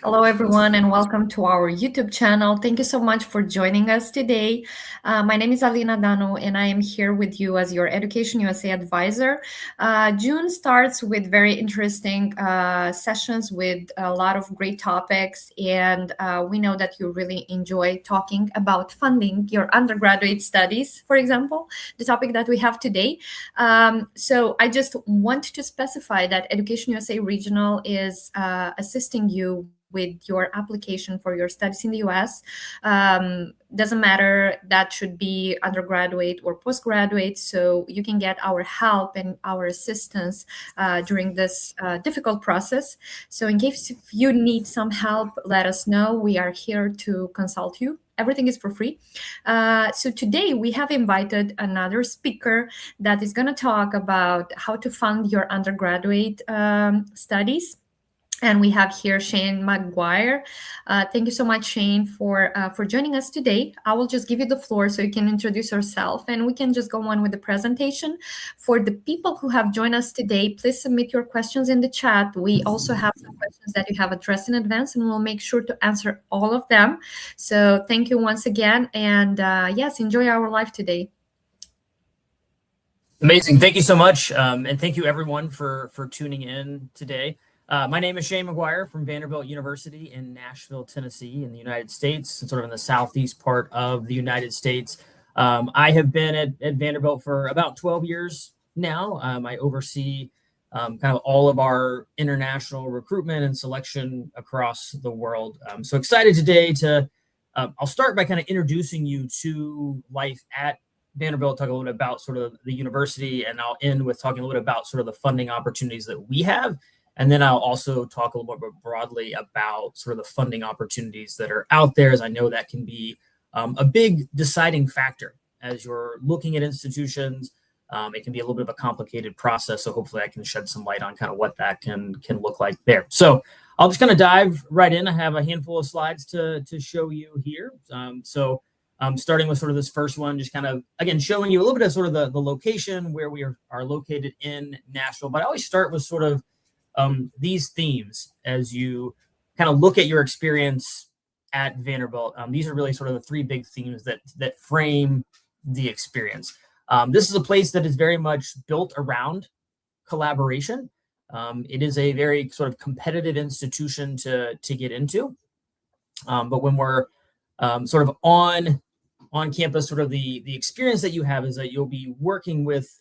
Hello, everyone, and welcome to our YouTube channel. Thank you so much for joining us today. My name is Alina Dano, and I am here with you as your Education USA advisor. June starts with very interesting sessions with a lot of great topics, and we know that you really enjoy talking about funding your undergraduate studies, for example, the topic that we have today. So I just want to specify that Education USA Regional is assisting you with your application for your studies in the US. Doesn't matter, that should be undergraduate or postgraduate. So you can get our help and our assistance during this difficult process. So in case if you need some help, let us know. We are here to consult you. Everything is for free. So today we have invited another speaker that is going to talk about how to fund your undergraduate studies. And we have here Shane McGuire. Thank you so much, Shane, for joining us today. I will just give you the floor so you can introduce yourself, and we can just go on with the presentation. For the people who have joined us today, please submit your questions in the chat. We also have some questions that you have addressed in advance, and we'll make sure to answer all of them. So thank you once again, and yes, enjoy our live today. Amazing. Thank you so much. And thank you everyone for tuning in today. My name is Shane McGuire from Vanderbilt University in Nashville, Tennessee in the United States, sort of in the southeast part of the United States. I have been at Vanderbilt for about 12 years now. I oversee kind of all of our international recruitment and selection across the world. So excited today to, I'll start by kind of introducing you to life at Vanderbilt, talk a little bit about sort of the university, and I'll end with talking a little bit about sort of the funding opportunities that we have. And then I'll also talk a little bit broadly about sort of the funding opportunities that are out there, as I know that can be a big deciding factor as you're looking at institutions. It can be a little bit of a complicated process, so hopefully I can shed some light on kind of what that can look like there. So I'll just kind of dive right in. I have a handful of slides to show you here. Starting with sort of this first one, just kind of, again, showing you a little bit of sort of the location where we are located in Nashville. But I always start with sort of these themes as you kind of look at your experience at Vanderbilt. These are really sort of the three big themes that frame the experience. This is a place that is very much built around collaboration. It is a very sort of competitive institution to get into. But when we're sort of on campus, sort of the experience that you have is that you'll be working with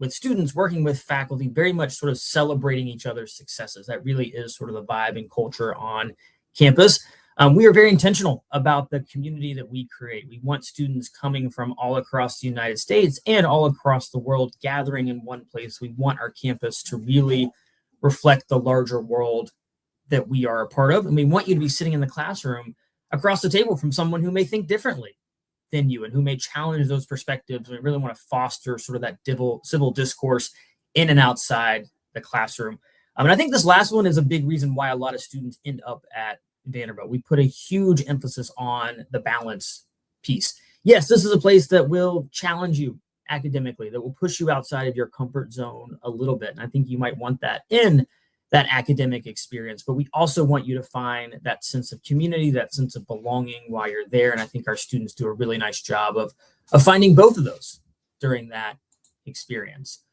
students, working with faculty, very much sort of celebrating each other's successes. That really is sort of the vibe and culture on campus. We are very intentional about the community that we create. We want students coming from all across the United States and all across the world gathering in one place. We want our campus to really reflect the larger world that we are a part of. And we want you to be sitting in the classroom across the table from someone who may think differently than you and who may challenge those perspectives. We really want to foster sort of that civil discourse in and outside the classroom. And I think this last one is a big reason why a lot of students end up at Vanderbilt. We put a huge emphasis on the balance piece. Yes, this is a place that will challenge you academically, that will push you outside of your comfort zone a little bit. And I think you might want that in that academic experience, but we also want you to find that sense of community, that sense of belonging while you're there. And I think our students do a really nice job of finding both of those during that experience.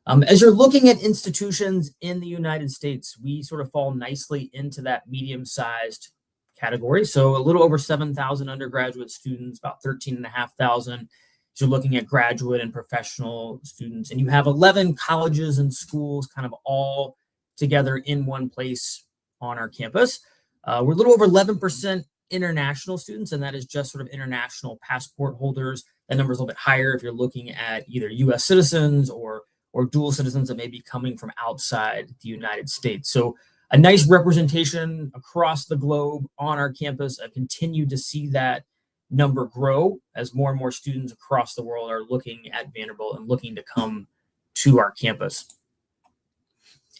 As you're looking at institutions in the United States, we sort of fall nicely into that medium-sized category. So a little over 7,000 undergraduate students, about 13,500. So you're looking at graduate and professional students, and you have 11 colleges and schools kind of all together in one place on our campus. We're a little over 11% international students, and that is just sort of international passport holders. That number is a little bit higher if you're looking at either U.S. citizens or dual citizens that may be coming from outside the United States. So a nice representation across the globe on our campus. I continue to see that number grow as more and more students across the world are looking at Vanderbilt and looking to come to our campus.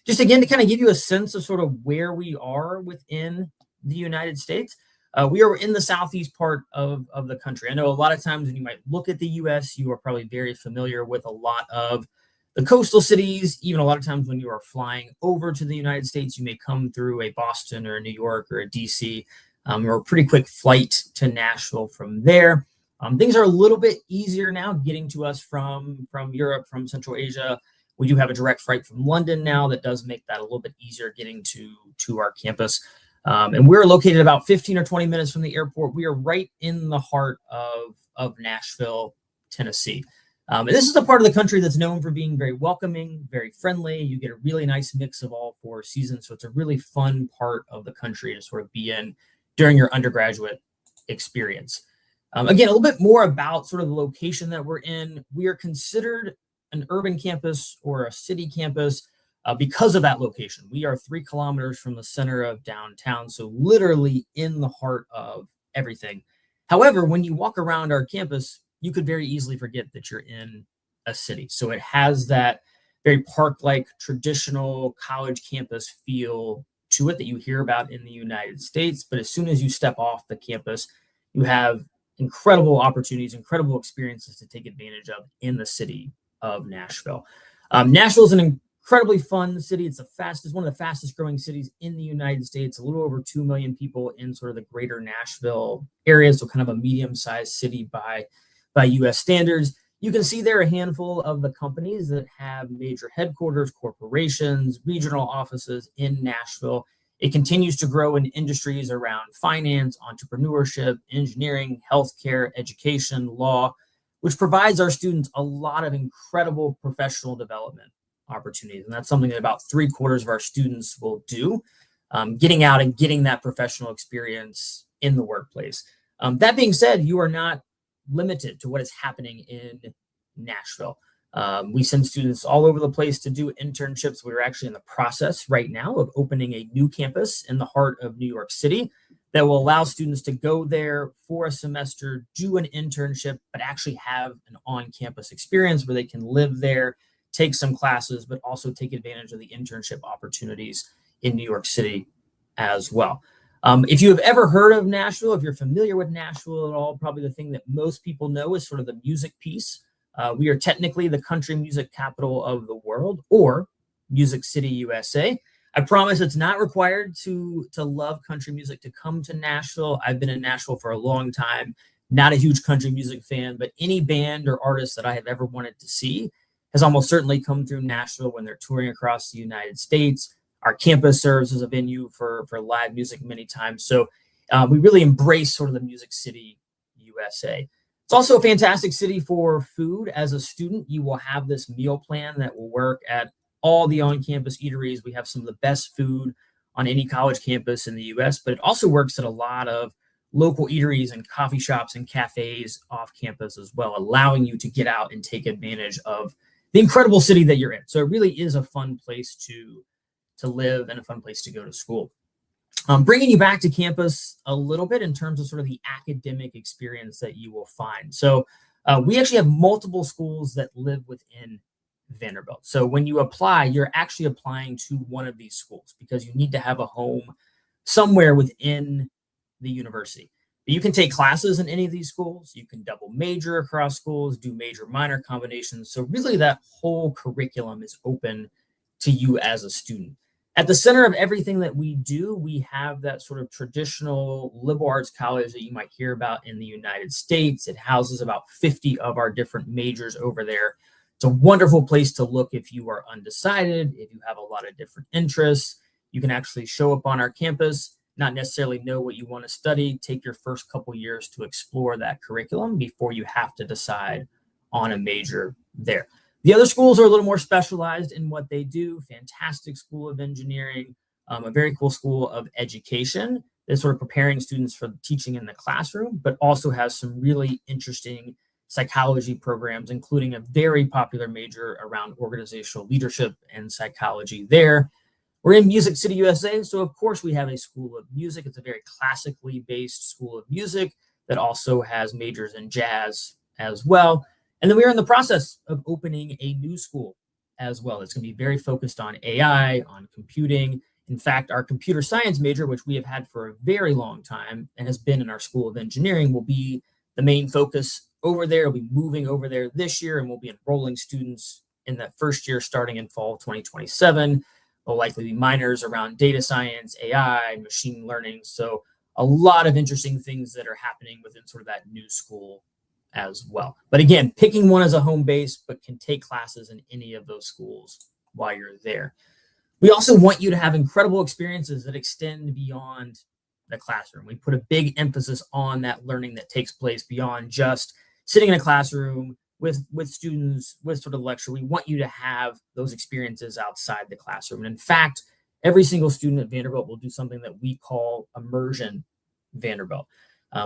Just again, to kind of give you a sense of sort of where we are within the United States. We are in the southeast part of the country. I know a lot of times when you might look at the U.S., you are probably very familiar with a lot of the coastal cities. Even a lot of times when you are flying over to the United States, you may come through a Boston or a New York or a DC, or a pretty quick flight to Nashville from there. Things are a little bit easier now getting to us from Europe, from Central Asia. We do have a direct flight from London now that does make that a little bit easier getting to our campus. And we're located about 15 or 20 minutes from the airport. We are right in the heart of Nashville, Tennessee. And this is a part of the country that's known for being very welcoming, very friendly. You get a really nice mix of all four seasons. So it's a really fun part of the country to sort of be in during your undergraduate experience. Again, a little bit more about sort of the location that we're in. We are considered an urban campus or a city campus because of that location. We are 3 kilometers from the center of downtown, so literally in the heart of everything. However, when you walk around our campus, you could very easily forget that you're in a city. So it has that very park-like traditional college campus feel to it that you hear about in the United States. But as soon as you step off the campus, you have incredible opportunities, incredible experiences to take advantage of in the city of Nashville. Nashville is an incredibly fun city. It's one of the fastest growing cities in the United States. A little over 2 million people in sort of the greater Nashville area, so kind of a medium-sized city by U.S. standards. You can see there a handful of the companies that have major headquarters, corporations, regional offices in Nashville. It continues to grow in industries around finance, entrepreneurship, engineering, healthcare, education, law, which provides our students a lot of incredible professional development opportunities. And that's something that about 3/4 of our students will do, getting out and getting that professional experience in the workplace. That being said, you are not limited to what is happening in Nashville. We send students all over the place to do internships. We're actually in the process right now of opening a new campus in the heart of New York City that will allow students to go there for a semester, do an internship, but actually have an on-campus experience where they can live there, take some classes, but also take advantage of the internship opportunities in New York City as well. If you have ever heard of Nashville, if you're familiar with Nashville at all, probably the thing that most people know is sort of the music piece. We are technically the country music capital of the world, or Music City, USA. I promise it's not required to love country music to come to Nashville. I've been in Nashville for a long time, not a huge country music fan, but any band or artist that I have ever wanted to see has almost certainly come through Nashville when they're touring across the United States. Our campus serves as a venue for live music many times. So we really embrace sort of the Music City, USA. It's also a fantastic city for food. As a student, you will have this meal plan that will work at all the on-campus eateries. We have some of the best food on any college campus in the US, but it also works at a lot of local eateries and coffee shops and cafes off campus as well, allowing you to get out and take advantage of the incredible city that you're in. So it really is a fun place to live and a fun place to go to school. Bringing you back to campus a little bit in terms of sort of the academic experience that you will find. So we actually have multiple schools that live within Vanderbilt. So when you apply, you're actually applying to one of these schools because you need to have a home somewhere within the university. But you can take classes in any of these schools. You can double major across schools, do major minor combinations. So really that whole curriculum is open to you as a student. At the center of everything that we do, we have that sort of traditional liberal arts college that you might hear about in the United States. It houses about 50 of our different majors over there. It's a wonderful place to look if you are undecided, if you have a lot of different interests. You can actually show up on our campus, not necessarily know what you want to study, take your first couple years to explore that curriculum before you have to decide on a major there. The other schools are a little more specialized in what they do. Fantastic School of Engineering, a very cool school of education that's sort of preparing students for teaching in the classroom, but also has some really interesting psychology programs, including a very popular major around organizational leadership and psychology there. We're in Music City, USA, so of course we have a School of Music. It's a very classically based school of music that also has majors in jazz as well. And then we are in the process of opening a new school as well. It's going to be very focused on AI, on computing. In fact, our computer science major, which we have had for a very long time and has been in our School of Engineering, will be the main focus over there. We'll be moving over there this year, and we'll be enrolling students in the first year starting in fall 2027. There'll likely be minors around data science, AI, machine learning. So a lot of interesting things that are happening within sort of that new school as well. But again, picking one as a home base, but can take classes in any of those schools while you're there. We also want you to have incredible experiences that extend beyond the classroom. We put a big emphasis on that learning that takes place beyond just sitting in a classroom with students, with sort of lecture. We want you to have those experiences outside the classroom. And in fact, every single student at Vanderbilt will do something that we call immersion Vanderbilt.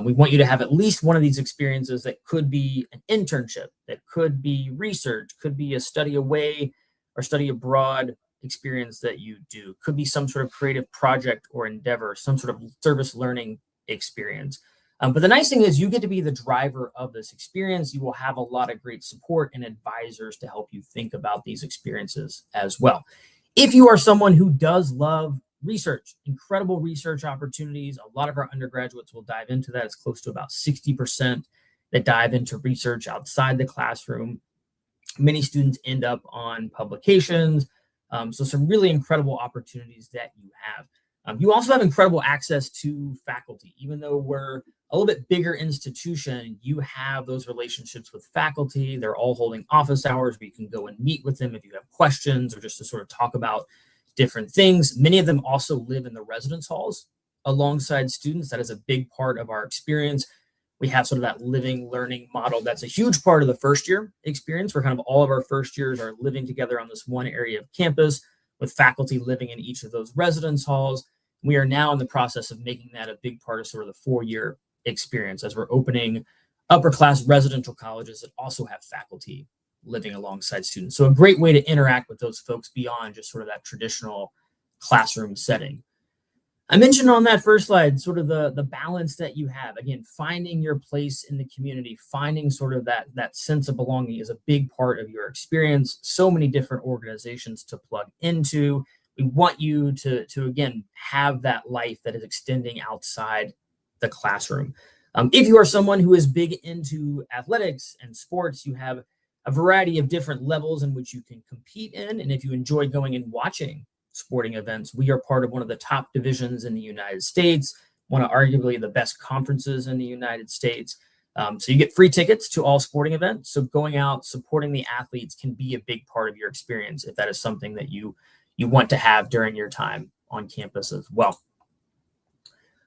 We want you to have at least one of these experiences that could be an internship, that could be research, could be a study away or study abroad experience that you do, could be some sort of creative project or endeavor, some sort of service learning experience. But the nice thing is you get to be the driver of this experience. You will have a lot of great support and advisors to help you think about these experiences as well. If you are someone who does love research, incredible research opportunities, a lot of our undergraduates will dive into that. It's close to about 60% that dive into research outside the classroom. Many students end up on publications. So some really incredible opportunities that you have. You also have incredible access to faculty. Even though we're a little bit bigger institution, you have those relationships with faculty. They're all holding office hours where you can go and meet with them if you have questions or just to sort of talk about different things. Many of them also live in the residence halls alongside students. That is a big part of our experience. We have sort of that living learning model. That's a huge part of the first year experience, where kind of all of our first years are living together on this one area of campus with faculty living in each of those residence halls. We are now in the process of making that a big part of sort of the 4-year experience as we're opening upper class residential colleges that also have faculty living alongside students. So a great way to interact with those folks beyond just sort of that traditional classroom setting. I mentioned on that first slide sort of the balance that you have. Again, finding your place in the community, finding sort of that sense of belonging is a big part of your experience. So many different organizations to plug into. We want you to again, have that life that is extending outside the classroom. If you are someone who is big into athletics and sports, you have a variety of different levels in which you can compete in. And if you enjoy going and watching sporting events, we are part of one of the top divisions in the United States, one of arguably the best conferences in the United States. So you get free tickets to all sporting events. So going out, supporting the athletes can be a big part of your experience if that is something that you want to have during your time on campus as well.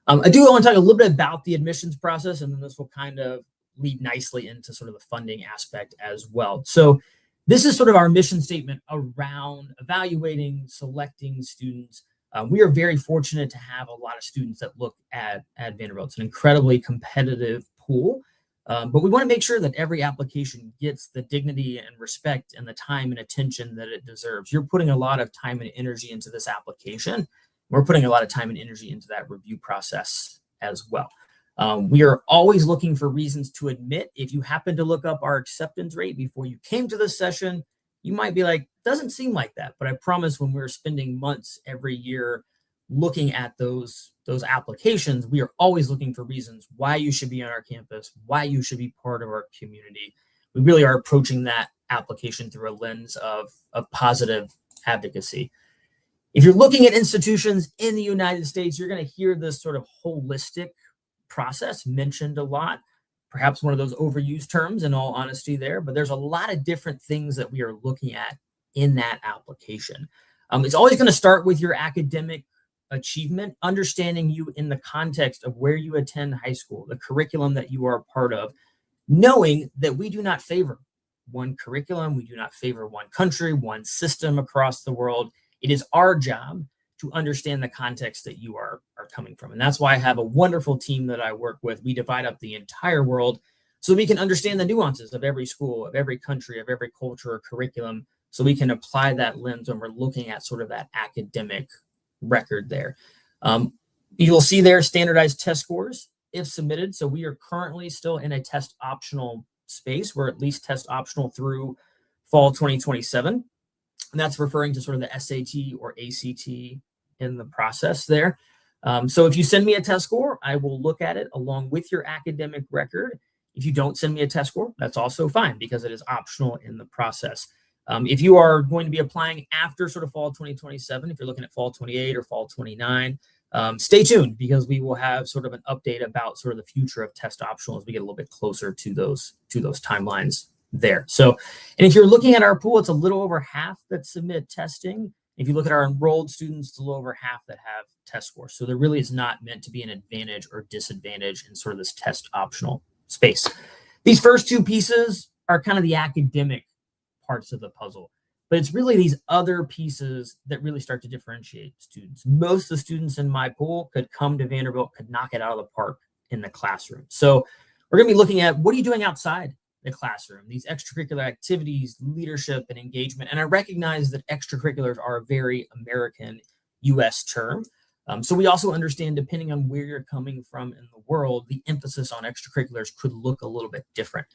I do want to talk a little bit about the admissions process, and then this will kind of lead nicely into sort of the funding aspect as well. So this is sort of our mission statement around evaluating, selecting students. We are very fortunate to have a lot of students that look at Vanderbilt. It's an incredibly competitive pool, but we want to make sure that every application gets the dignity and respect and the time and attention that it deserves. You're putting a lot of time and energy into this application. We're putting a lot of time and energy into that review process as well. We are always looking for reasons to admit. If you happen to look up our acceptance rate before you came to this session, you might be like, doesn't seem like that. But I promise when we're spending months every year looking at those applications, we are always looking for reasons why you should be on our campus, why you should be part of our community. We really are approaching that application through a lens of positive advocacy. If you're looking at institutions in the United States, you're going to hear this sort of holistic process mentioned a lot, perhaps one of those overused terms in all honesty there, but there's a lot of different things that we are looking at in that application. It's always going to start with your academic achievement, understanding you in the context of where you attend high school, the curriculum that you are a part of, knowing that we do not favor one curriculum, we do not favor one country, one system across the world. It is our job to understand the context that you are coming from. And that's why I have a wonderful team that I work with. We divide up the entire world so we can understand the nuances of every school, of every country, of every culture or curriculum, so we can apply that lens when we're looking at sort of that academic record there. You'll see there standardized test scores if submitted. So we are currently still in a test optional space. We're at least test optional through fall 2027. And that's referring to sort of the SAT or ACT in the process there. So if you send me a test score, I will look at it along with your academic record. If you don't send me a test score, that's also fine because it is optional in the process. If you are going to be applying after sort of fall 2027, if you're looking at fall 28 or fall 29, stay tuned, because we will have sort of an update about sort of the future of test optional as we get a little bit closer to those timelines there. So, and if you're looking at our pool, it's a little over half that submit testing. If you look at our enrolled students, it's a little over half that have test scores. So there really is not meant to be an advantage or disadvantage in sort of this test optional space. These first two pieces are kind of the academic parts of the puzzle, but it's really these other pieces that really start to differentiate students. Most of the students in my pool could come to Vanderbilt, could knock it out of the park in the classroom. So we're going to be looking at, what are you doing outside the classroom? These extracurricular activities, leadership, and engagement. And I recognize that extracurriculars are a very American US term. So we also understand, depending on where you're coming from in the world, the emphasis on extracurriculars could look a little bit different.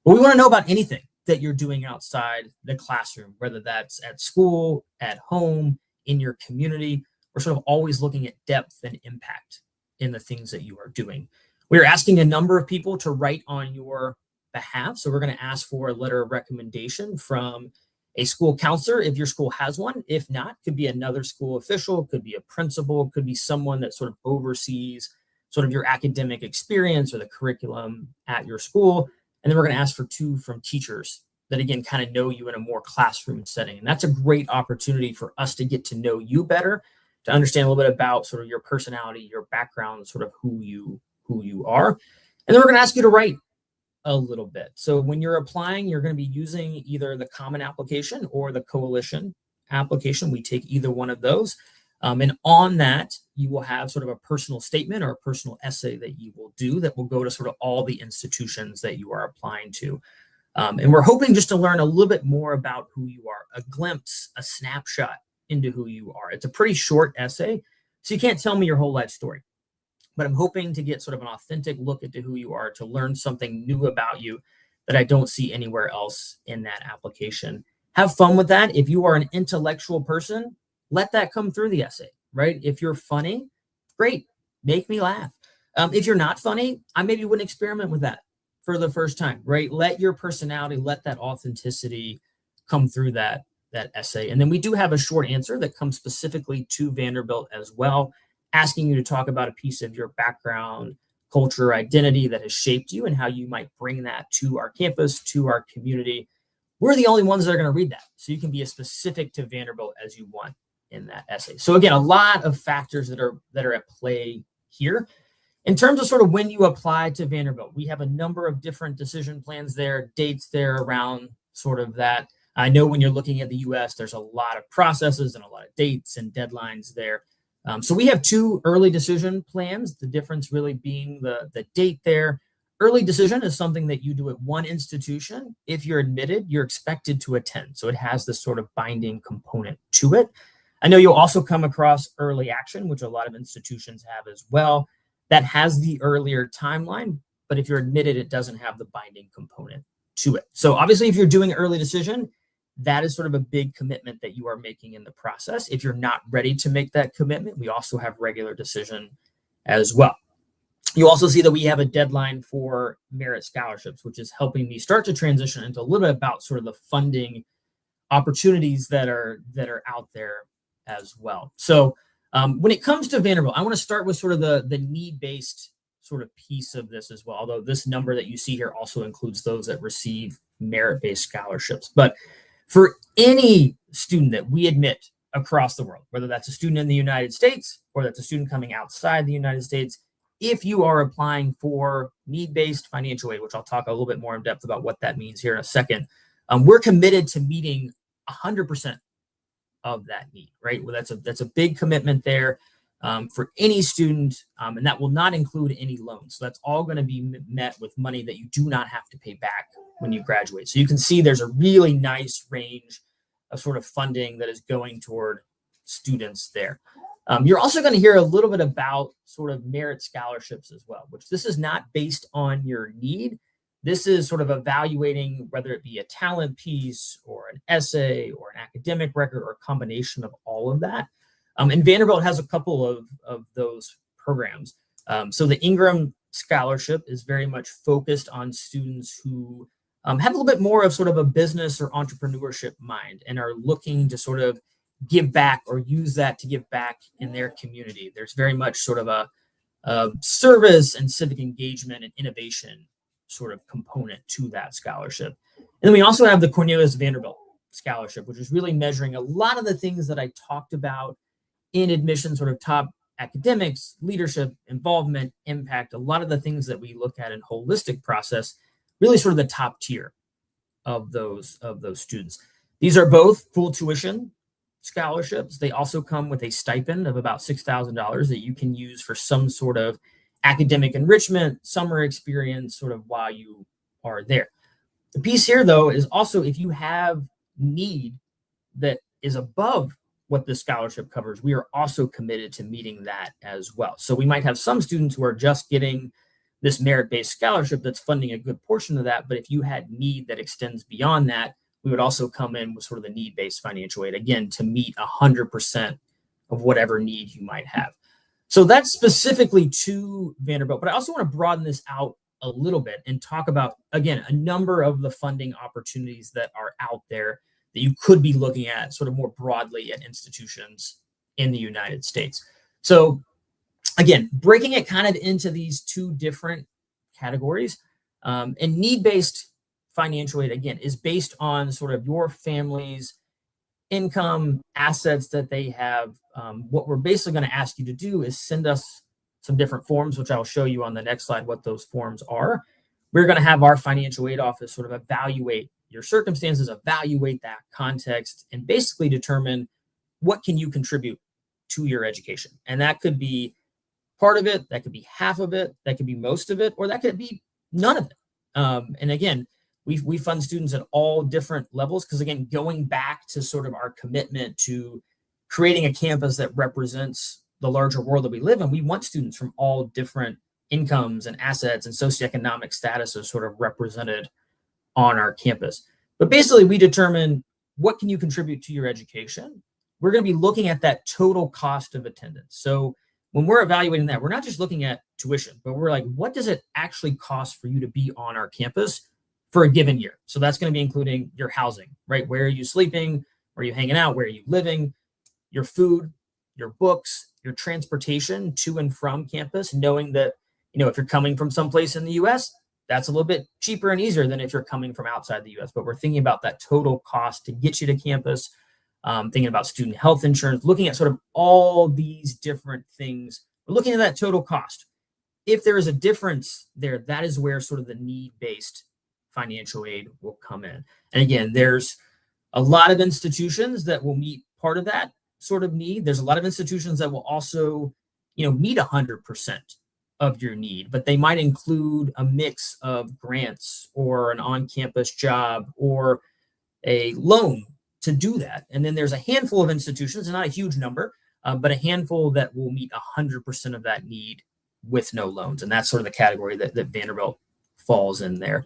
But we want to know about anything that you're doing outside the classroom, whether that's at school, at home, in your community. We're sort of always looking at depth and impact in the things that you are doing. We're asking a number of people to write on your behalf. So we're going to ask for a letter of recommendation from a school counselor, if your school has one. If not, could be another school official, could be a principal, could be someone that sort of oversees sort of your academic experience or the curriculum at your school. And then we're going to ask for two from teachers that, again, kind of know you in a more classroom setting. And that's a great opportunity for us to get to know you better, to understand a little bit about sort of your personality, your background, sort of who you are. And then we're going to ask you to write a little bit. So when you're applying, you're going to be using either the common application or the coalition application. We take either one of those. And on that, you will have sort of a personal statement or a personal essay that you will do that will go to sort of all the institutions that you are applying to. And we're hoping just to learn a little bit more about who you are, a glimpse, a snapshot into who you are. It's a pretty short essay, so you can't tell me your whole life story. But I'm hoping to get sort of an authentic look into who you are, to learn something new about you that I don't see anywhere else in that application. Have fun with that. If you are an intellectual person, let that come through the essay, right? If you're funny, great, make me laugh. If you're not funny, I maybe wouldn't experiment with that for the first time, right? Let your personality, let that authenticity come through that essay. And then we do have a short answer that comes specifically to Vanderbilt as well, asking you to talk about a piece of your background, culture, identity that has shaped you and how you might bring that to our campus, to our community. We're the only ones that are going to read that. So you can be as specific to Vanderbilt as you want in that essay. So again, a lot of factors that are at play here. In terms of sort of when you apply to Vanderbilt, we have a number of different decision plans there, dates there around sort of that. I know when you're looking at the US, there's a lot of processes and a lot of dates and deadlines there. So we have two early decision plans, the difference really being the date there. Early decision is something that you do at one institution. If you're admitted, you're expected to attend. So it has this sort of binding component to it. I know you'll also come across early action, which a lot of institutions have as well. That has the earlier timeline, but if you're admitted, it doesn't have the binding component to it. So obviously, if you're doing early decision, that is sort of a big commitment that you are making in the process. If you're not ready to make that commitment, we also have regular decision as well. You also see that we have a deadline for merit scholarships, which is helping me start to transition into a little bit about sort of the funding opportunities that are out there as well. So when it comes to Vanderbilt, I want to start with sort of the need-based sort of piece of this as well, although this number that you see here also includes those that receive merit-based scholarships. But for any student that we admit across the world, whether that's a student in the United States or that's a student coming outside the United States, if you are applying for need-based financial aid, which I'll talk a little bit more in depth about what that means here in a second, we're committed to meeting 100% of that need, right? Well, that's a big commitment there for any student, and that will not include any loans. So that's all going to be met with money that you do not have to pay back when you graduate. So you can see there's a really nice range of sort of funding that is going toward students there. You're also going to hear a little bit about sort of merit scholarships as well, which this is not based on your need. This is sort of evaluating whether it be a talent piece or an essay or an academic record or a combination of all of that. And Vanderbilt has a couple of those programs. So the Ingram Scholarship is very much focused on students who have a little bit more of sort of a business or entrepreneurship mind and are looking to sort of give back or use that to give back in their community. There's very much sort of a service and civic engagement and innovation sort of component to that scholarship. And then we also have the Cornelius Vanderbilt Scholarship, which is really measuring a lot of the things that I talked about in admission, sort of top academics, leadership, involvement, impact, a lot of the things that we look at in holistic process, really sort of the top tier of those students. These are both full tuition scholarships. They also come with a stipend of about $6,000 that you can use for some sort of academic enrichment, summer experience, sort of while you are there. The piece here, though, is also if you have need that is above what the scholarship covers, we are also committed to meeting that as well. So we might have some students who are just getting this merit-based scholarship that's funding a good portion of that, but if you had need that extends beyond that, we would also come in with sort of the need-based financial aid, again, to meet 100% of whatever need you might have. So that's specifically to Vanderbilt, but I also want to broaden this out a little bit and talk about, again, a number of the funding opportunities that are out there that you could be looking at sort of more broadly at institutions in the United States. So again, breaking it kind of into these two different categories, and need-based financial aid, again, is based on sort of your family's income, assets that they have. What we're basically going to ask you to do is send us some different forms, which I'll show you on the next slide what those forms are. We're going to have our financial aid office sort of evaluate your circumstances, evaluate that context, and basically determine what can you contribute to your education. And that could be part of it, that could be half of it, that could be most of it, or that could be none of it. And again, we fund students at all different levels because, again, going back to sort of our commitment to creating a campus that represents the larger world that we live in, we want students from all different incomes and assets and socioeconomic statuses sort of represented on our campus. But basically, we determine what can you contribute to your education. We're going to be looking at that total cost of attendance. So when we're evaluating that, we're not just looking at tuition, but we're like, what does it actually cost for you to be on our campus for a given year? So that's going to be including your housing, right? Where are you sleeping? Where are you hanging out? Where are you living? Your food, your books, your transportation to and from campus, knowing that, if you're coming from someplace in the US, that's a little bit cheaper and easier than if you're coming from outside the US. But we're thinking about that total cost to get you to campus, thinking about student health insurance, looking at sort of all these different things. We're looking at that total cost. If there is a difference there, that is where sort of the need-based financial aid will come in. And again, there's a lot of institutions that will meet part of that sort of need. There's a lot of institutions that will also, meet 100% of your need, but they might include a mix of grants or an on-campus job or a loan to do that. And then there's a handful of institutions, not a huge number, but a handful that will meet 100% of that need with no loans. And that's sort of the category that Vanderbilt falls in there.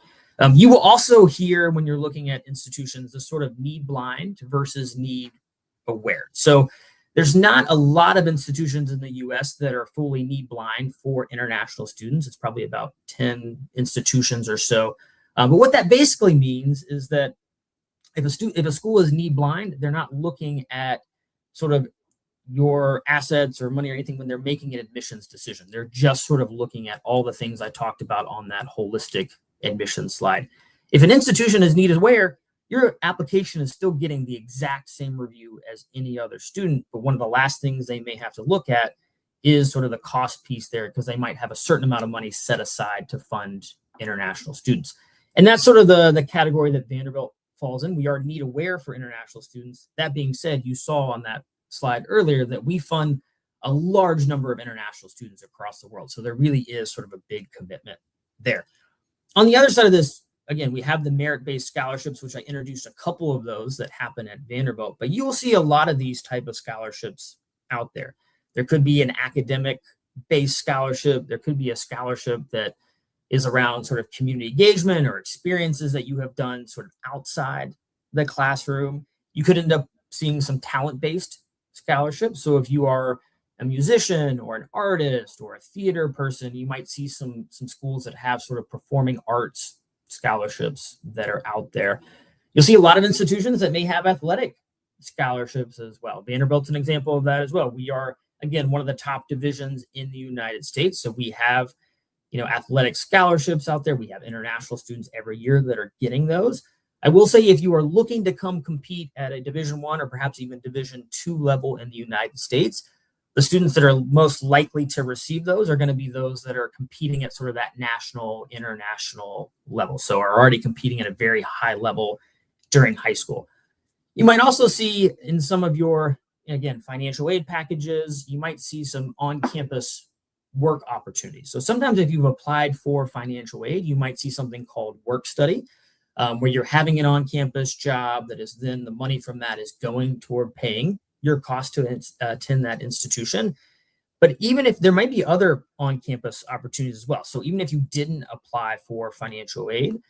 You will also hear when you're looking at institutions, the sort of need blind versus need aware. So there's not a lot of institutions in the US that are fully need blind for international students. It's probably about 10 institutions or so. But what that basically means is that if a school is need blind, they're not looking at sort of your assets or money or anything when they're making an admissions decision. They're just sort of looking at all the things I talked about on that holistic admissions slide. If an institution is need aware, your application is still getting the exact same review as any other student. But one of the last things they may have to look at is sort of the cost piece there, because they might have a certain amount of money set aside to fund international students. And that's sort of the category that Vanderbilt falls in. We are need aware for international students. That being said, you saw on that slide earlier that we fund a large number of international students across the world. So there really is sort of a big commitment there. On the other side of this, again, we have the merit-based scholarships, which I introduced a couple of those that happen at Vanderbilt, but you will see a lot of these type of scholarships out there. There could be an academic-based scholarship. There could be a scholarship that is around sort of community engagement or experiences that you have done sort of outside the classroom. You could end up seeing some talent-based scholarships. So if you are a musician or an artist or a theater person, you might see some schools that have sort of performing arts scholarships that are out there. You'll see a lot of institutions that may have athletic scholarships as well. Vanderbilt's an example of that as well. We are, again, one of the top divisions in the United States. So we have, athletic scholarships out there. We have international students every year that are getting those. I will say, if you are looking to come compete at a Division I or perhaps even Division II level in the United States, the students that are most likely to receive those are going to be those that are competing at sort of that national, international level. So are already competing at a very high level during high school. You might also see in some of your, again, financial aid packages, you might see some on-campus work opportunities. So sometimes if you've applied for financial aid, you might see something called work study, where you're having an on-campus job that is then the money from that is going toward paying your cost to attend that institution. But even if there might be other on-campus opportunities as well. So even if you didn't apply for financial aid,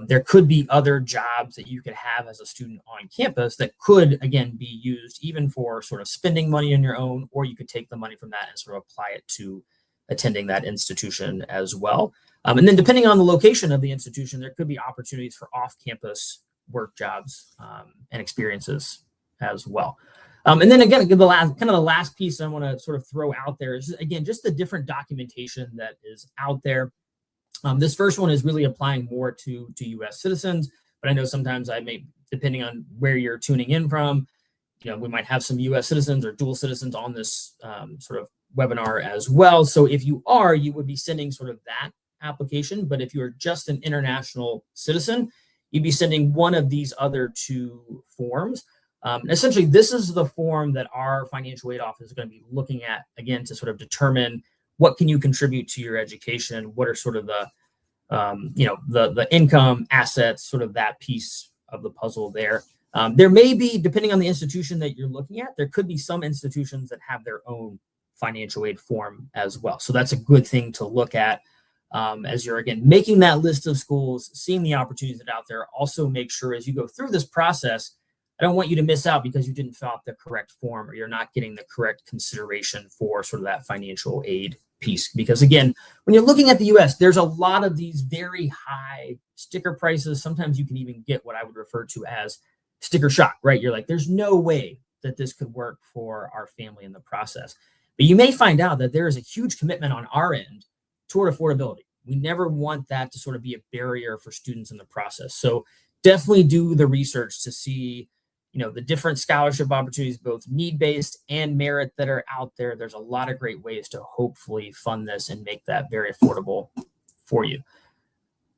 there could be other jobs that you could have as a student on campus that could, again, be used even for sort of spending money on your own, or you could take the money from that and sort of apply it to attending that institution as well. And then depending on the location of the institution, there could be opportunities for off-campus work jobs and experiences as well. And then again, the last piece I want to sort of throw out there is, again, just the different documentation that is out there. This first one is really applying more to U.S. citizens, but I know sometimes I may, depending on where you're tuning in from, we might have some U.S. citizens or dual citizens on this sort of webinar as well. So if you are, you would be sending sort of that application. But if you're just an international citizen, you'd be sending one of these other two forms. Essentially, this is the form that our financial aid office is going to be looking at, again, to sort of determine what can you contribute to your education, what are sort of the income, assets, sort of that piece of the puzzle there. There may be, depending on the institution that you're looking at, there could be some institutions that have their own financial aid form as well. So that's a good thing to look at as you're, again, making that list of schools, seeing the opportunities that are out there. Also make sure as you go through this process, I don't want you to miss out because you didn't fill out the correct form or you're not getting the correct consideration for sort of that financial aid piece. Because again, when you're looking at the US, there's a lot of these very high sticker prices. Sometimes you can even get what I would refer to as sticker shock, right? You're like, there's no way that this could work for our family in the process. But you may find out that there is a huge commitment on our end toward affordability. We never want that to sort of be a barrier for students in the process. So definitely do the research to see the different scholarship opportunities, both need-based and merit that are out there. There's a lot of great ways to hopefully fund this and make that very affordable for you.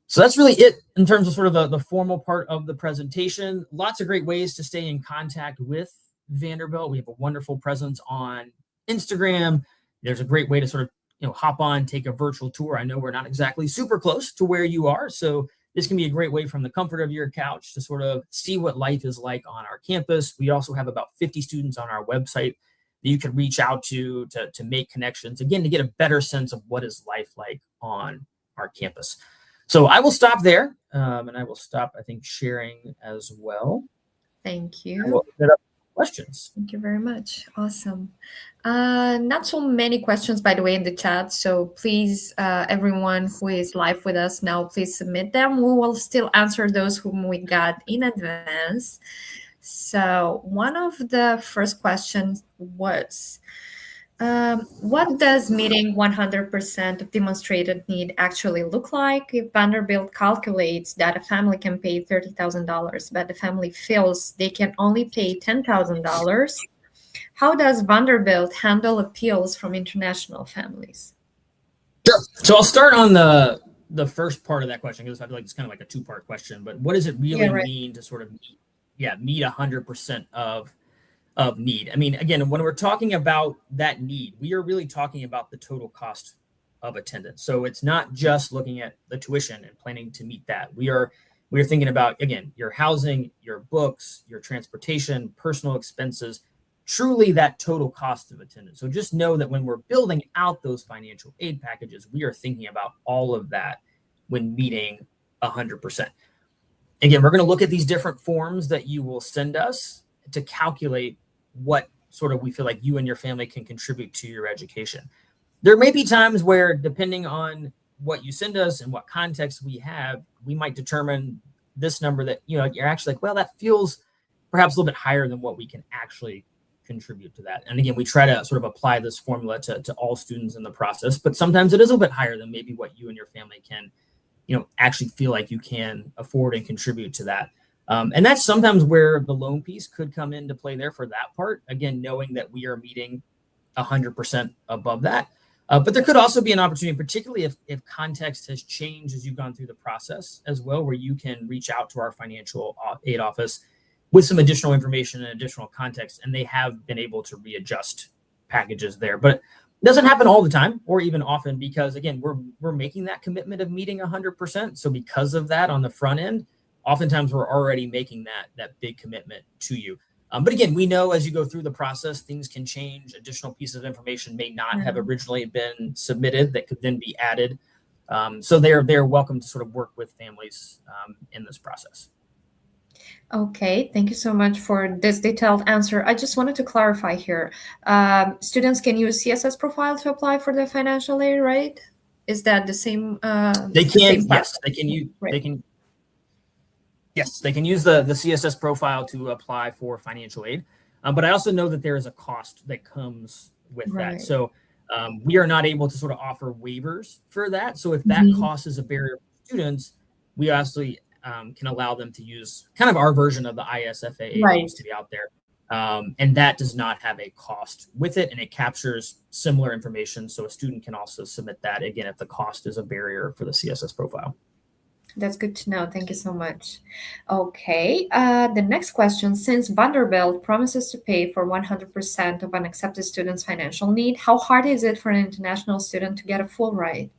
So that's really it in terms of sort of the formal part of the presentation. Lots of great ways to stay in contact with Vanderbilt. We have a wonderful presence on Instagram. There's a great way to sort of hop on, take a virtual tour. I know we're not exactly super close to where you are, so this can be a great way from the comfort of your couch to sort of see what life is like on our campus. We also have about 50 students on our website that you can reach out to make connections, again, to get a better sense of what is life like on our campus. So I will stop there, and I will stop, I think, sharing as well. Thank you. I will set up questions. Thank you very much. Awesome. Not so many questions, by the way, in the chat. So please, everyone who is live with us now, please submit them. We will still answer those whom we got in advance. So one of the first questions was, what does meeting 100% of demonstrated need actually look like if Vanderbilt calculates that a family can pay $30,000, but the family feels they can only pay $10,000? How does Vanderbilt handle appeals from international families? Sure. So I'll start on the first part of that question because I feel like it's kind of like a two-part question. But what does it really mean to sort of meet 100% of need? I mean, again, when we're talking about that need, we are really talking about the total cost of attendance. So it's not just looking at the tuition and planning to meet that. We are thinking about, again, your housing, your books, your transportation, personal expenses, truly that total cost of attendance. So just know that when we're building out those financial aid packages, we are thinking about all of that when meeting 100%. Again, we're going to look at these different forms that you will send us to calculate what sort of we feel like you and your family can contribute to your education. There may be times where, depending on what you send us and what context we have, we might determine this number that, you're actually like, well, that feels perhaps a little bit higher than what we can actually contribute to that. And again, we try to sort of apply this formula to all students in the process, but sometimes it is a little bit higher than maybe what you and your family can, actually feel like you can afford and contribute to that. And that's sometimes where the loan piece could come into play there for that part. Again, knowing that we are meeting 100% above that. But there could also be an opportunity, particularly if context has changed as you've gone through the process as well, where you can reach out to our financial aid office with some additional information and additional context, and they have been able to readjust packages there. But it doesn't happen all the time or even often because, again, we're making that commitment of meeting 100%. So because of that on the front end, oftentimes we're already making that big commitment to you. But again, we know as you go through the process, things can change. Additional pieces of information may not have originally been submitted that could then be added. So they're welcome to sort of work with families in this process. Okay, thank you so much for this detailed answer. I just wanted to clarify here. Students can use CSS profile to apply for the financial aid, right? Is that the same? They can, same yes, they can use, right. Yes, they can use the CSS profile to apply for financial aid. But I also know that there is a cost that comes with that. So we are not able to sort of offer waivers for that. So if that cost is a barrier for students, we actually can allow them to use kind of our version of the ISFAA that used to be out there. And that does not have a cost with it, and it captures similar information. So a student can also submit that, again, if the cost is a barrier for the CSS profile. That's good to know. Thank you so much. Okay, the next question. Since Vanderbilt promises to pay for 100% of an accepted student's financial need, how hard is it for an international student to get a full ride?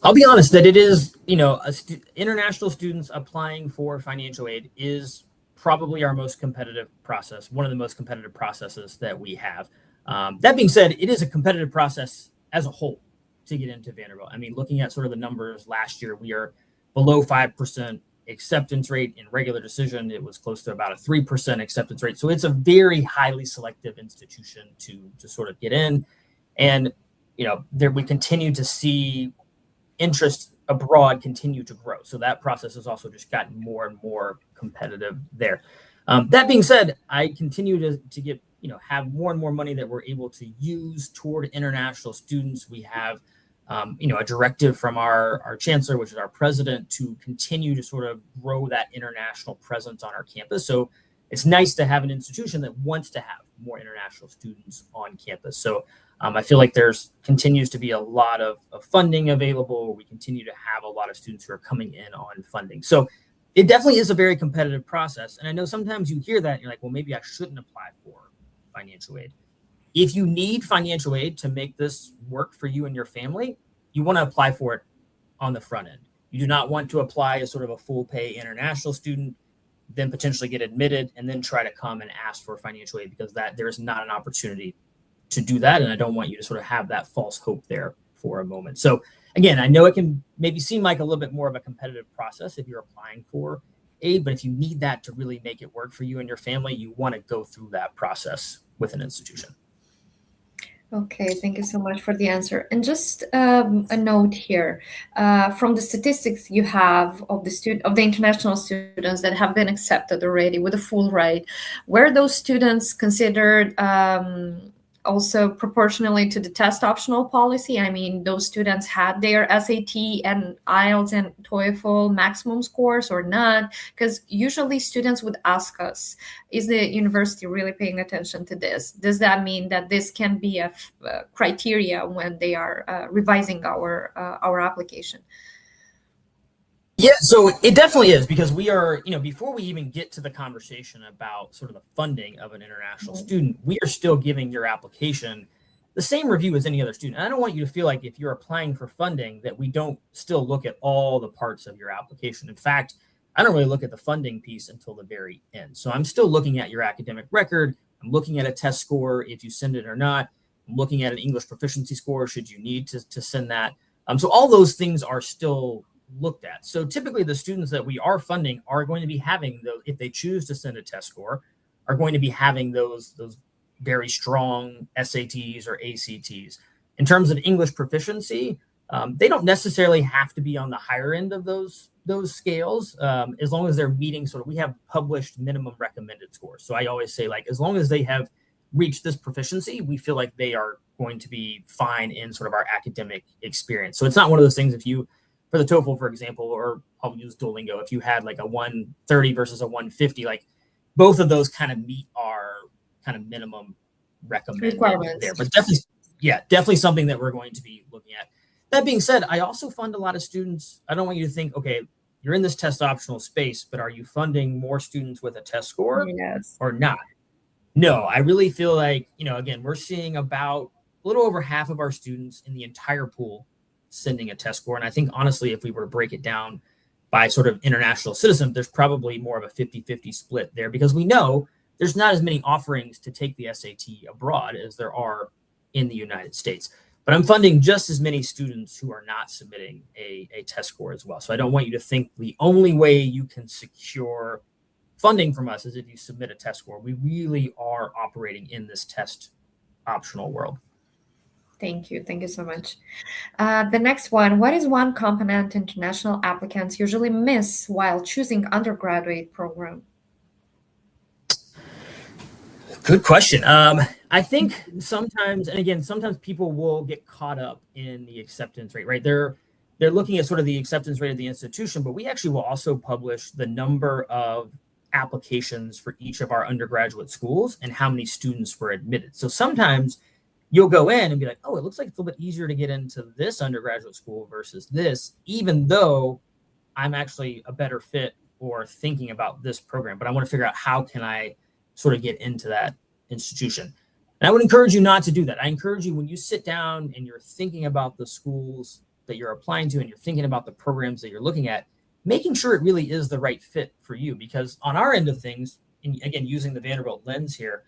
I'll be honest that it is, international students applying for financial aid is probably our most competitive process, one of the most competitive processes that we have. That being said, it is a competitive process as a whole to get into Vanderbilt. I mean, looking at sort of the numbers last year, we are below 5% acceptance rate in regular decision. It was close to about a 3% acceptance rate. So it's a very highly selective institution to sort of get in. And, there we continue to see interest abroad continue to grow. So that process has also just gotten more and more competitive there. That being said, I continue to get, have more and more money that we're able to use toward international students. We have, a directive from our chancellor, which is our president, to continue to sort of grow that international presence on our campus. So it's nice to have an institution that wants to have more international students on campus. So I feel like there's continues to be a lot of funding available. We continue to have a lot of students who are coming in on funding. So it definitely is a very competitive process. And I know sometimes you hear that and you're like, well, maybe I shouldn't apply for financial aid. If you need financial aid to make this work for you and your family, you want to apply for it on the front end. You do not want to apply as sort of a full pay international student, then potentially get admitted and then try to come and ask for financial aid, because there is not an opportunity to do that. And I don't want you to sort of have that false hope there for a moment. So again, I know it can maybe seem like a little bit more of a competitive process if you're applying for aid, but if you need that to really make it work for you and your family, you want to go through that process with an institution. Okay, thank you so much for the answer. And just a note here, from the statistics you have of the international students that have been accepted already with a full ride, were those students considered also proportionally to the test optional policy? I mean, those students had their SAT and IELTS and TOEFL maximum scores or not? Because usually students would ask us, is the university really paying attention to this? Does that mean that this can be a criteria when they are revising our application? Yeah, so it definitely is, because we are, before we even get to the conversation about sort of the funding of an international student, we are still giving your application the same review as any other student. And I don't want you to feel like if you're applying for funding that we don't still look at all the parts of your application. In fact, I don't really look at the funding piece until the very end. So I'm still looking at your academic record. I'm looking at a test score, if you send it or not. I'm looking at an English proficiency score, should you need to send that. So all those things are still looked at. So typically the students that we are funding are going to be having those, if they choose to send a test score, are going to be having those very strong SATs or ACTs. In terms of English proficiency, They don't necessarily have to be on the higher end of those scales, as long as they're meeting sort of, we have published minimum recommended scores. So I always say, like, as long as they have reached this proficiency, we feel like they are going to be fine in sort of our academic experience. So it's not one of those things, if you, for the TOEFL, for example, or I'll use Duolingo, if you had like a 130 versus a 150, like both of those kind of meet our kind of minimum recommended there. But definitely, yeah, definitely something that we're going to be looking at. That being said, I also fund a lot of students. I don't want you to think, okay, you're in this test optional space, but are you funding more students with a test score or not? No, I really feel like, again, we're seeing about a little over half of our students in the entire pool sending a test score. And I think, honestly, if we were to break it down by sort of international citizen, there's probably more of a 50-50 split there, because we know there's not as many offerings to take the SAT abroad as there are in the United States. But I'm funding just as many students who are not submitting a test score as well. So I don't want you to think the only way you can secure funding from us is if you submit a test score. We really are operating in this test optional world. Thank you. Thank you so much. The next one, what is one component international applicants usually miss while choosing undergraduate program? Good question. I think sometimes, and again, sometimes people will get caught up in the acceptance rate, right? They're looking at sort of the acceptance rate of the institution, but we actually will also publish the number of applications for each of our undergraduate schools and how many students were admitted. So sometimes you'll go in and be like, oh, it looks like it's a little bit easier to get into this undergraduate school versus this, even though I'm actually a better fit or thinking about this program, but I want to figure out how can I sort of get into that institution. And I would encourage you not to do that. I encourage you, when you sit down and you're thinking about the schools that you're applying to and you're thinking about the programs that you're looking at, making sure it really is the right fit for you. Because on our end of things, and again, using the Vanderbilt lens here,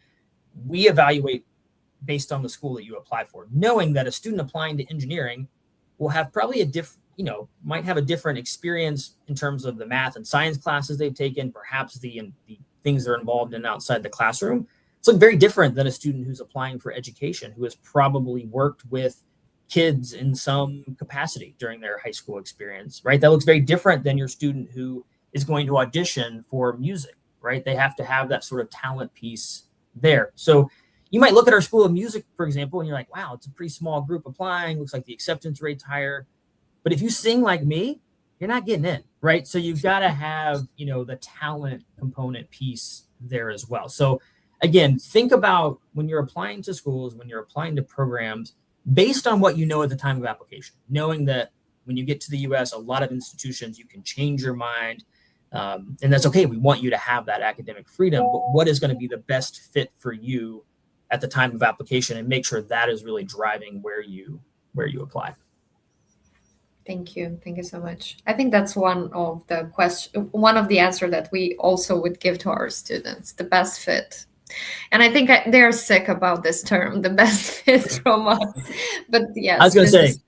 we evaluate based on the school that you apply for, knowing that a student applying to engineering will have probably might have a different experience in terms of the math and science classes they've taken, perhaps the things they're involved in outside the classroom. It's like very different than a student who's applying for education, who has probably worked with kids in some capacity during their high school experience, right? That looks very different than your student who is going to audition for music, right? They have to have that sort of talent piece there. So you might look at our School of Music, for example, and you're like, wow, it's a pretty small group applying. Looks like the acceptance rate's higher. But if you sing like me, you're not getting in, right? So you've got to have, the talent component piece there as well. So again, think about when you're applying to schools, when you're applying to programs, based on what you know at the time of application, knowing that when you get to the US, a lot of institutions, you can change your mind. And that's okay. We want you to have that academic freedom, but what is going to be the best fit for you at the time of application, and make sure that is really driving where you apply. Thank you. Thank you so much. I think that's one of the answer that we also would give to our students, the best fit. And I think they're sick about this term, the best fit from us. But yes, I was going to say,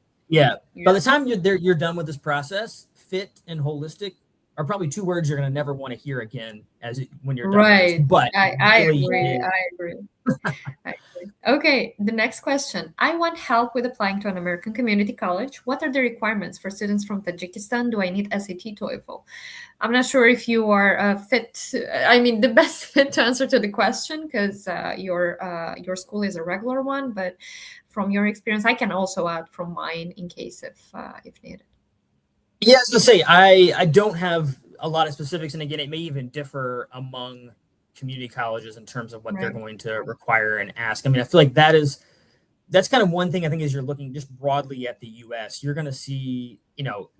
by the time you're done with this process, fit and holistic are probably two words you're going to never want to hear again when you're done. Right. But I agree. I agree. Okay, the next question. I want help with applying to an American community college. What are the requirements for students from Tajikistan? Do I need SAT, TOEFL? I'm not sure if you are the best fit to answer to the question, because your school is a regular one, but from your experience, I can also add from mine in case if needed. Yeah, I was going to say, I don't have a lot of specifics, and again, it may even differ among community colleges in terms of what they're going to require and ask. I mean, I feel like that's kind of one thing I think as you're looking just broadly at the US, you're going to see,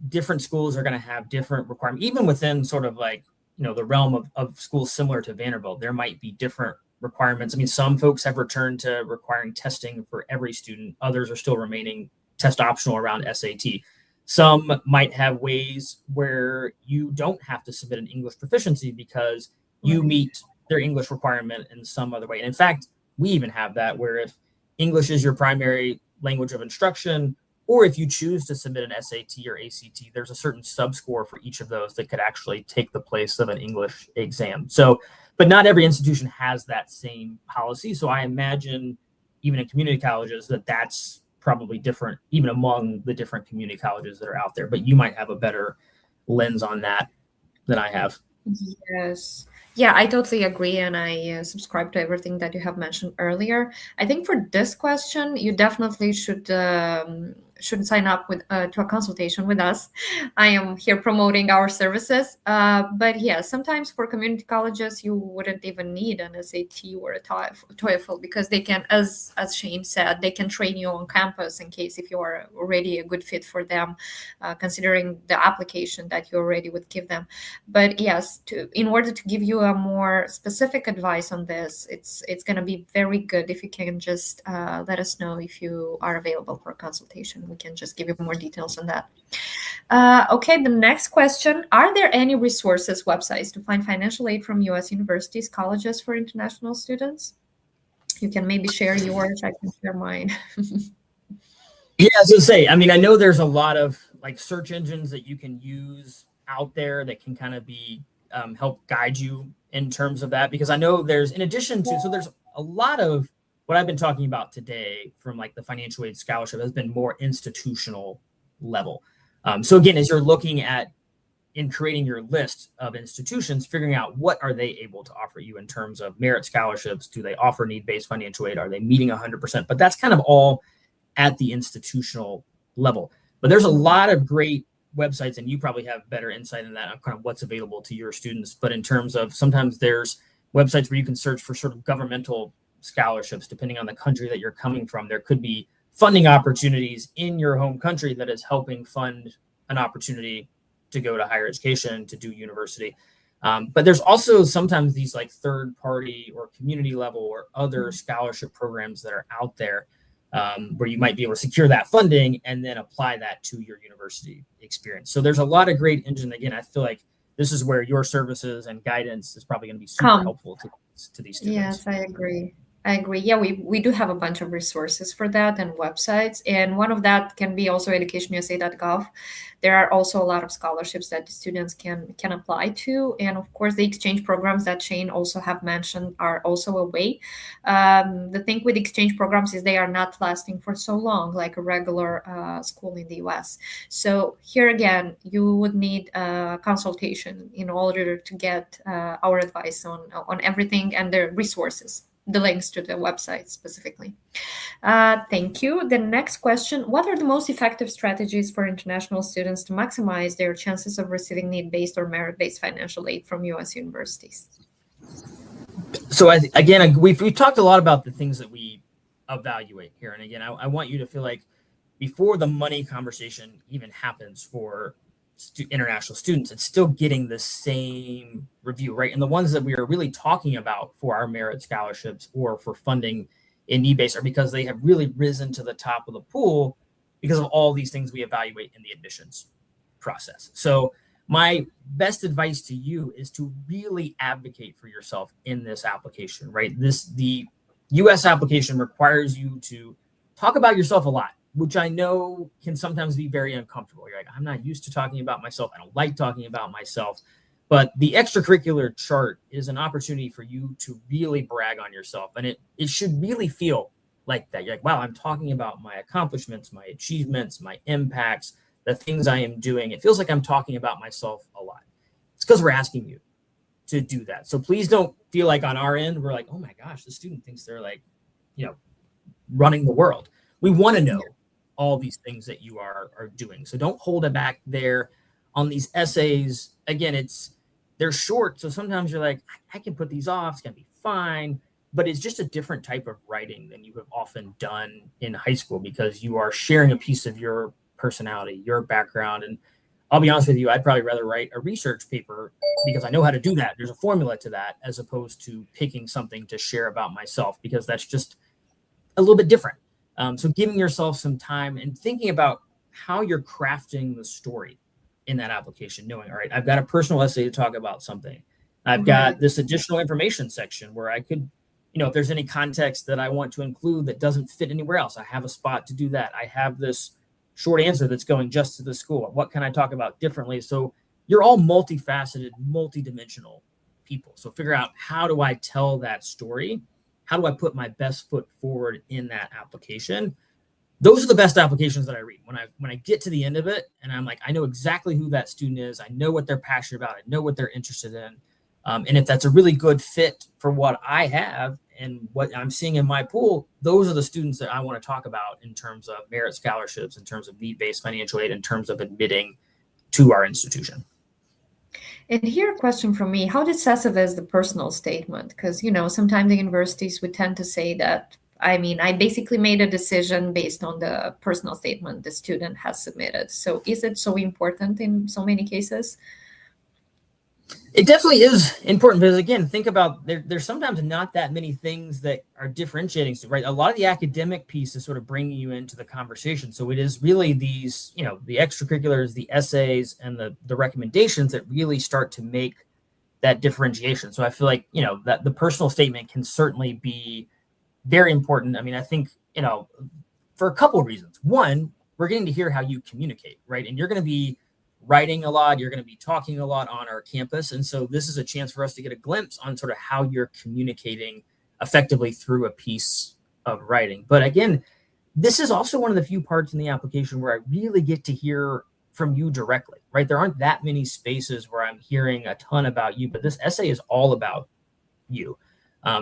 different schools are going to have different requirements, even within sort of like, the realm of schools similar to Vanderbilt, there might be different requirements. I mean, some folks have returned to requiring testing for every student. Others are still remaining test optional around SAT. Some might have ways where you don't have to submit an English proficiency because you meet their English requirement in some other way. And in fact, we even have that where if English is your primary language of instruction, or if you choose to submit an SAT or ACT, there's a certain subscore for each of those that could actually take the place of an English exam. So, but not every institution has that same policy. So I imagine even in community colleges that's probably different even among the different community colleges that are out there, but you might have a better lens on that than I have. Yes. Yeah, I totally agree. And I subscribe to everything that you have mentioned earlier. I think for this question, you definitely should sign up with to a consultation with us. I am here promoting our services. But yeah, sometimes for community colleges, you wouldn't even need an SAT or a TOEFL because they can, as Shane said, they can train you on campus in case if you are already a good fit for them, considering the application that you already would give them. But yes, in order to give you a more specific advice on this, it's going to be very good if you can just let us know if you are available for a consultation. We can just give you more details on that. Okay, the next question: are there any resources, websites to find financial aid from U.S. universities, colleges for international students? You can maybe share yours. I can share mine. Yeah, I was gonna say, I mean, I know there's a lot of like search engines that you can use out there that can kind of be help guide you in terms of that, because I know there's, in addition to, so there's a lot of what I've been talking about today from like the financial aid scholarship has been more institutional level. So again, as you're looking at in creating your list of institutions, figuring out what are they able to offer you in terms of merit scholarships, do they offer need-based financial aid, are they meeting 100%? But that's kind of all at the institutional level. But there's a lot of great websites, and you probably have better insight in that on kind of what's available to your students. But in terms of sometimes there's websites where you can search for sort of governmental scholarships, depending on the country that you're coming from. There could be funding opportunities in your home country that is helping fund an opportunity to go to higher education, to do university. But there's also sometimes these like third party or community level or other scholarship programs that are out there where you might be able to secure that funding and then apply that to your university experience. So there's a lot of great engine. Again, I feel like this is where your services and guidance is probably going to be super helpful to these students. Yes, I agree. I agree. Yeah, we do have a bunch of resources for that and websites. And one of that can be also educationusa.gov. There are also a lot of scholarships that the students can apply to. And of course, the exchange programs that Shane also have mentioned are also a way. The thing with exchange programs is they are not lasting for so long, like a regular school in the US. So here again, you would need a consultation in order to get our advice on everything and the resources, the links to the website specifically. Thank you. The next question: what are the most effective strategies for international students to maximize their chances of receiving need-based or merit-based financial aid from U.S. universities? So again, we've talked a lot about the things that we evaluate here. And again, I want you to feel like before the money conversation even happens for international students, it's still getting the same review, right? And the ones that we are really talking about for our merit scholarships or for funding in need-based are because they have really risen to the top of the pool because of all these things we evaluate in the admissions process. So my best advice to you is to really advocate for yourself in this application, right? The US application requires you to talk about yourself a lot, which I know can sometimes be very uncomfortable. You're like, I'm not used to talking about myself. I don't like talking about myself. But the extracurricular chart is an opportunity for you to really brag on yourself. And it should really feel like that. You're like, wow, I'm talking about my accomplishments, my achievements, my impacts, the things I am doing. It feels like I'm talking about myself a lot. It's because we're asking you to do that. So please don't feel like on our end, we're like, oh my gosh, the student thinks they're like, running the world. We want to know all these things that you are doing. So don't hold it back there on these essays. Again, they're short. So sometimes you're like, I can put these off. It's going to be fine. But it's just a different type of writing than you have often done in high school because you are sharing a piece of your personality, your background. And I'll be honest with you, I'd probably rather write a research paper because I know how to do that. There's a formula to that as opposed to picking something to share about myself because that's just a little bit different. So giving yourself some time and thinking about how you're crafting the story in that application, knowing, all right, I've got a personal essay to talk about something. I've got this additional information section where I could, if there's any context that I want to include that doesn't fit anywhere else, I have a spot to do that. I have this short answer that's going just to the school. What can I talk about differently? So you're all multifaceted, multidimensional people. So figure out, how do I tell that story? How do I put my best foot forward in that application? those are the best applications that I read. When I get to the end of it and I'm like, I know exactly who that student is. I know what they're passionate about. I know what they're interested in. And if that's a really good fit for what I have and what I'm seeing in my pool, those are the students that I want to talk about in terms of merit scholarships, in terms of need-based financial aid, in terms of admitting to our institution. And here, a question from me: how decisive is the personal statement? Because sometimes the universities would tend to say that, I basically made a decision based on the personal statement the student has submitted. So is it so important in so many cases? It definitely is important because, again, think about there's sometimes not that many things that are differentiating, right? A lot of the academic piece is sort of bringing you into the conversation. So it is really these, the extracurriculars, the essays, and the recommendations that really start to make that differentiation. So I feel like, that the personal statement can certainly be very important. I mean, I think, for a couple of reasons. One, we're getting to hear how you communicate, right? And you're going to be writing a lot, you're going to be talking a lot on our campus. And so this is a chance for us to get a glimpse on sort of how you're communicating effectively through a piece of writing. But again, this is also one of the few parts in the application where I really get to hear from you directly, right? There aren't that many spaces where I'm hearing a ton about you, but this essay is all about you.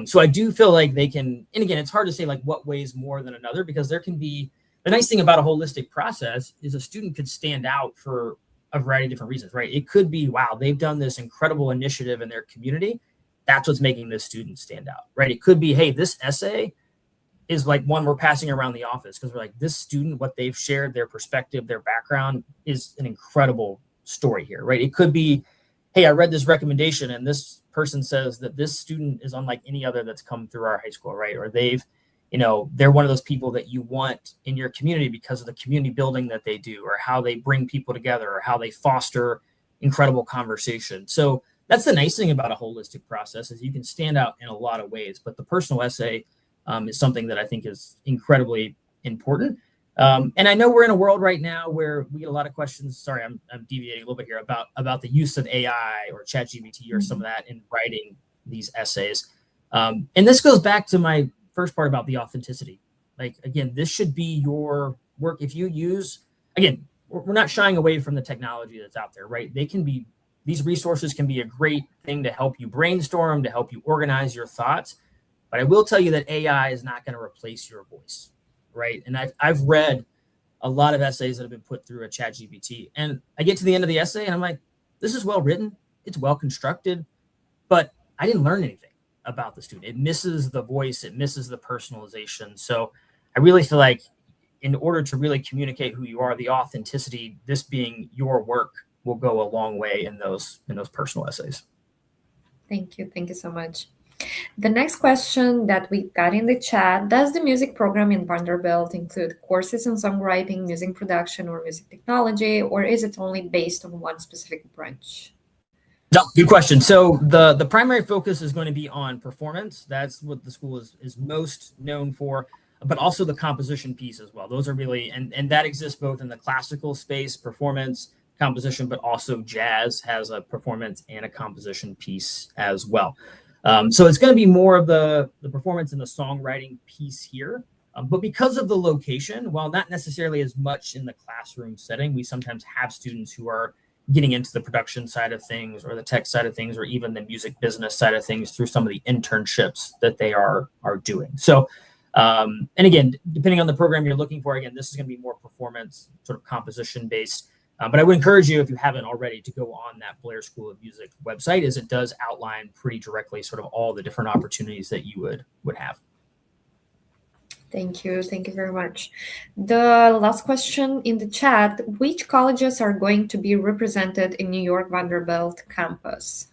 So I do feel like they can, and again, it's hard to say like what weighs more than another, because there can be, the nice thing about a holistic process is a student could stand out for a variety of different reasons, right? It could be, wow, they've done this incredible initiative in their community. That's what's making this student stand out, right? It could be, hey, this essay is like one we're passing around the office because we're like, this student, what they've shared, their perspective, their background is an incredible story here, right? It could be, hey, I read this recommendation and this person says that this student is unlike any other that's come through our high school, right? Or they're one of those people that you want in your community because of the community building that they do, or how they bring people together, or how they foster incredible conversation. So that's the nice thing about a holistic process, is you can stand out in a lot of ways, but the personal essay is something that I think is incredibly important. And I know we're in a world right now where we get a lot of questions. Sorry, I'm deviating a little bit here about the use of AI or ChatGPT or some of that in writing these essays. And this goes back to my first part about the authenticity. Like, again, this should be your work. If you use, again, we're not shying away from the technology that's out there, right? These resources can be a great thing to help you brainstorm, to help you organize your thoughts. But I will tell you that AI is not going to replace your voice, right? And I've read a lot of essays that have been put through a ChatGPT, and I get to the end of the essay and I'm like, this is well written, it's well constructed, but I didn't learn anything about the student. It misses the voice, it misses the personalization. So I really feel like in order to really communicate who you are, the authenticity, this being your work, will go a long way in those personal essays. Thank you so much. The next question that we got in the chat: does the music program in Vanderbilt include courses in songwriting, music production, or music technology, or is it only based on one specific branch? No, good question. So the primary focus is going to be on performance. That's what the school is most known for, but also the composition piece as well. Those are really, and that exists both in the classical space, performance, composition, but also jazz has a performance and a composition piece as well. So it's going to be more of the performance and the songwriting piece here. But because of the location, while not necessarily as much in the classroom setting, we sometimes have students who are getting into the production side of things, or the tech side of things, or even the music business side of things through some of the internships that they are doing. So, and again, depending on the program you're looking for, again, this is going to be more performance, sort of composition based. But I would encourage you, if you haven't already, to go on that Blair School of Music website, as it does outline pretty directly sort of all the different opportunities that you would have. Thank you very much. The last question in the chat: which colleges are going to be represented in New York Vanderbilt campus?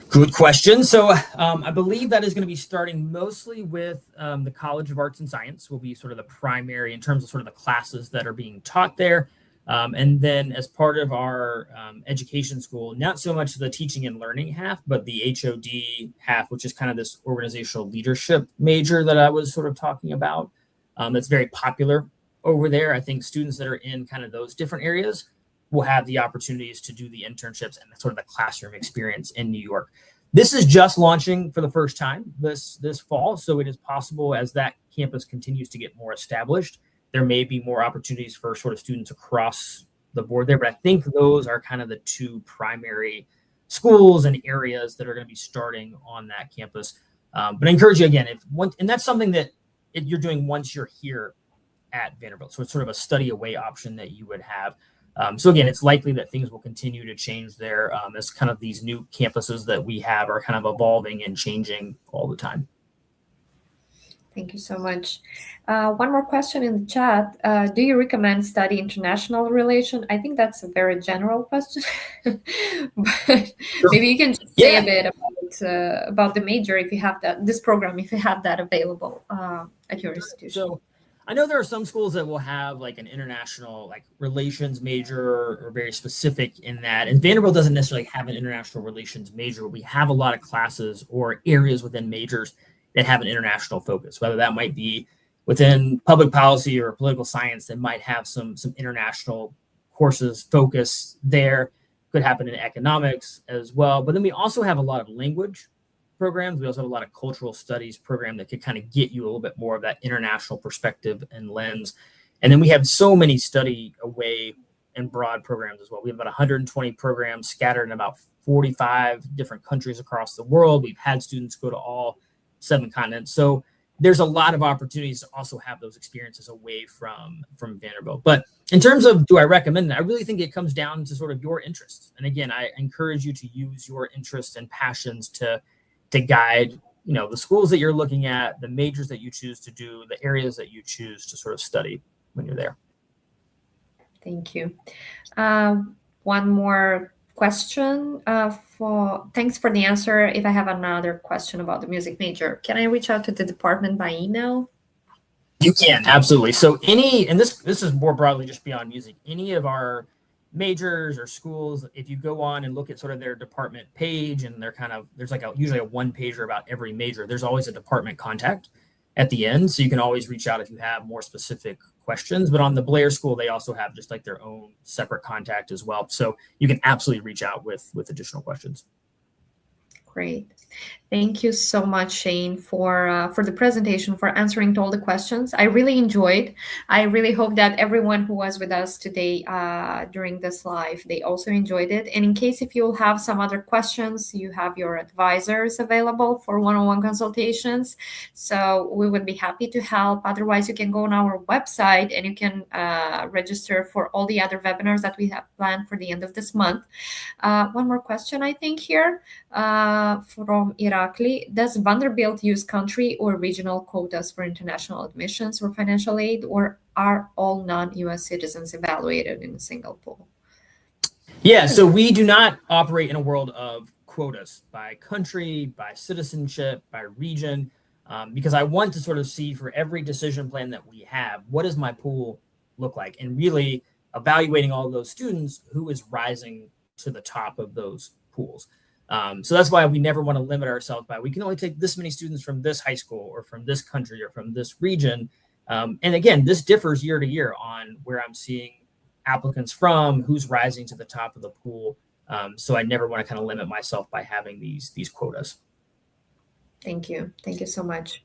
Good question. So I believe that is going to be starting mostly with the College of Arts and Science will be sort of the primary in terms of sort of the classes that are being taught there. And then as part of our education school, not so much the teaching and learning half, but the HOD half, which is kind of this organizational leadership major that I was sort of talking about. That's very popular over there. I think students that are in kind of those different areas will have the opportunities to do the internships and sort of the classroom experience in New York. This is just launching for the first time this fall, so it is possible as that campus continues to get more established, there may be more opportunities for sort of students across the board there. But I think those are kind of the two primary schools and areas that are going to be starting on that campus. But I encourage you again, and that's something that you're doing once you're here at Vanderbilt. So it's sort of a study away option that you would have. So again, it's likely that things will continue to change there as kind of these new campuses that we have are kind of evolving and changing all the time. Thank you so much. One more question in the chat. Do you recommend study international relation? I think that's a very general question, but maybe you can just say a bit about the major if you have this program, if you have that available at your institution. So I know there are some schools that will have like an international like relations major or very specific in that. And Vanderbilt doesn't necessarily have an international relations major. We have a lot of classes or areas within majors that have an international focus, whether that might be within public policy or political science that might have some international courses focus there. Could happen in economics as well. But then we also have a lot of language programs. We also have a lot of cultural studies program that could kind of get you a little bit more of that international perspective and lens. And then we have so many study away and broad programs as well. We have about 120 programs scattered in about 45 different countries across the world. We've had students go to all 7 continents. So there's a lot of opportunities to also have those experiences away from Vanderbilt. But in terms of do I recommend it, I really think it comes down to sort of your interests. And again, I encourage you to use your interests and passions to guide, the schools that you're looking at, the majors that you choose to do, the areas that you choose to sort of study when you're there. Thank you. One more question. Thanks for the answer. If I have another question about the music major, can I reach out to the department by email? You can, absolutely. So and this is more broadly just beyond music, any of our majors or schools, if you go on and look at sort of their department page, and there's like usually a 1-pager about every major, there's always a department contact at the end. So you can always reach out if you have more specific questions. But on the Blair School, they also have just like their own separate contact as well. So you can absolutely reach out with additional questions. Great. Thank you so much, Shane, for the presentation, for answering to all the questions. I really enjoyed. I really hope that everyone who was with us today during this live, they also enjoyed it. And in case if you'll have some other questions, you have your advisors available for one-on-one consultations. So we would be happy to help. Otherwise, you can go on our website and you can register for all the other webinars that we have planned for the end of this month. One more question, I think, here from Irakli. Does Vanderbilt use country or regional quotas for international admissions or financial aid, or are all non-US citizens evaluated in a single pool? Yeah, so we do not operate in a world of quotas by country, by citizenship, by region, because I want to sort of see for every decision plan that we have, what does my pool look like? And really evaluating all of those students, who is rising to the top of those pools. So that's why we never want to limit ourselves by, we can only take this many students from this high school or from this country or from this region. And again, this differs year to year on where I'm seeing applicants from, who's rising to the top of the pool. So I never want to kind of limit myself by having these quotas. Thank you. Thank you so much.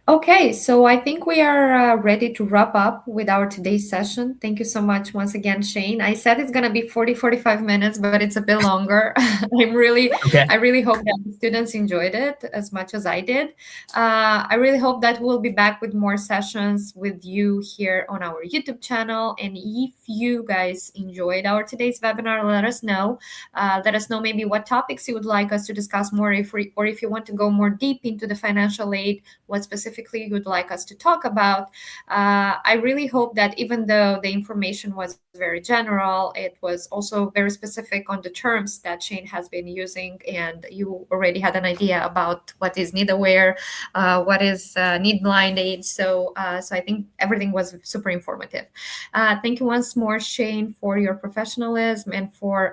Okay, so I think we are ready to wrap up with our today's session. Thank you so much once again, Shane. I said it's going to be 45 minutes, but it's a bit longer. I really hope that the students enjoyed it as much as I did. I really hope that we'll be back with more sessions with you here on our YouTube channel. And if you guys enjoyed our today's webinar, let us know. Let us know maybe what topics you would like us to discuss more, or if you want to go more deep into the financial aid, what specifically you would like us to talk about. I really hope that even though the information was very general, it was also very specific on the terms that Shane has been using, and you already had an idea about what is need aware, what is need blind aid. So I think everything was super informative. Thank you once more, Shane, for your professionalism and for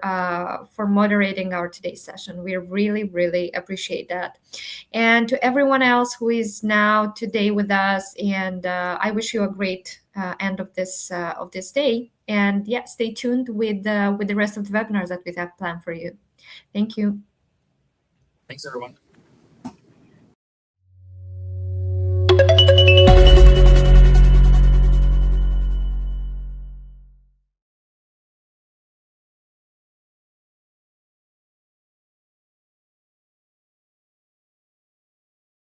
moderating our today's session. We really, really appreciate that. And to everyone else who is now today with us, and I wish you a great end of this day. And yeah, stay tuned with the rest of the webinars that we have planned for you. Thank you. Thanks, everyone.